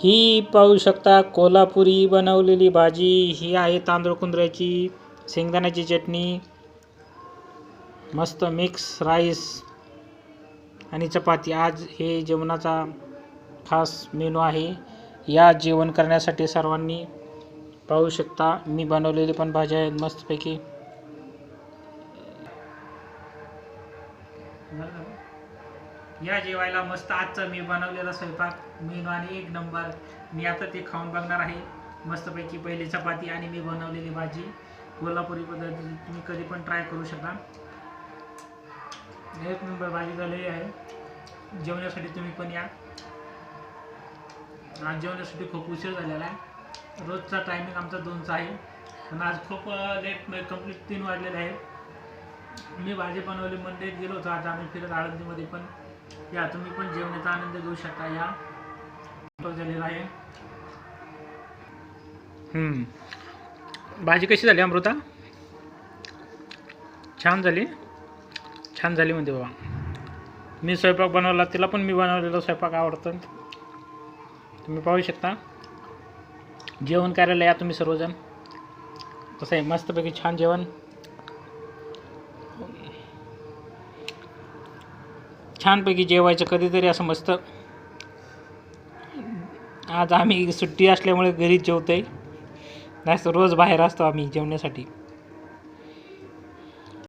ही पाहू शकता कोल्हापुरी बनवलेली भाजी. ही आहे तांदूळ कुंदऱ्याची, शेंगदाण्याची चटणी, मस्त मिक्स राईस आणि चपाती. आज हे जेवणाचा खास मेनू आहे. या जेवण करण्यासाठी सर्वांनी पाहू शकता. मी बनवलेली पण भाज्या आहेत मस्तपैकी. या जेवायला मस्त आजचा मी बनवलेला स्वयंपाक मेनू आणि एक नंबर. मी आता ते खाऊन बघणार आहे मस्तपैकी. पहिली चपाती आणि मी बनवलेली भाजी कोल्हापुरी पद्धतीने तुम्ही कधी पण ट्राय करू शकता. एक नंबर भाजी झालेली आहे. जेवण्यासाठी तुम्ही पण या. आज जेवण्यासाठी खूप उशीर झालेला आहे. रोजचा टायमिंग आमचा 2चा आहे, पण आज खूप लेट कंप्लीट 3 वाजलेले आहेत. मी भाजी बनवली, मंडईत गेलो होतो. आज आम्ही फिरत आळंदीमध्ये. पण या तुम्ही पण जेवणाचा आनंद घेऊ शकता. या झालेला आहे. भाजी कशी झाली अमृता? छान झाली. छान झाली म्हणते बाबा. मी स्वयंपाक बनवला, तिला पण मी बनवलेला स्वयंपाक आवडतं. तुम्ही पाहू शकता. जेवण करायला या तुम्ही सर्वजण. कसं आहे मस्तपैकी छान जेवण. छानपैकी जेवायचं कधीतरी असं मस्त. आज आम्ही सुट्टी असल्यामुळे घरीच जेवतोय, नाही तर रोज बाहेर असतो आम्ही जेवण्यासाठी.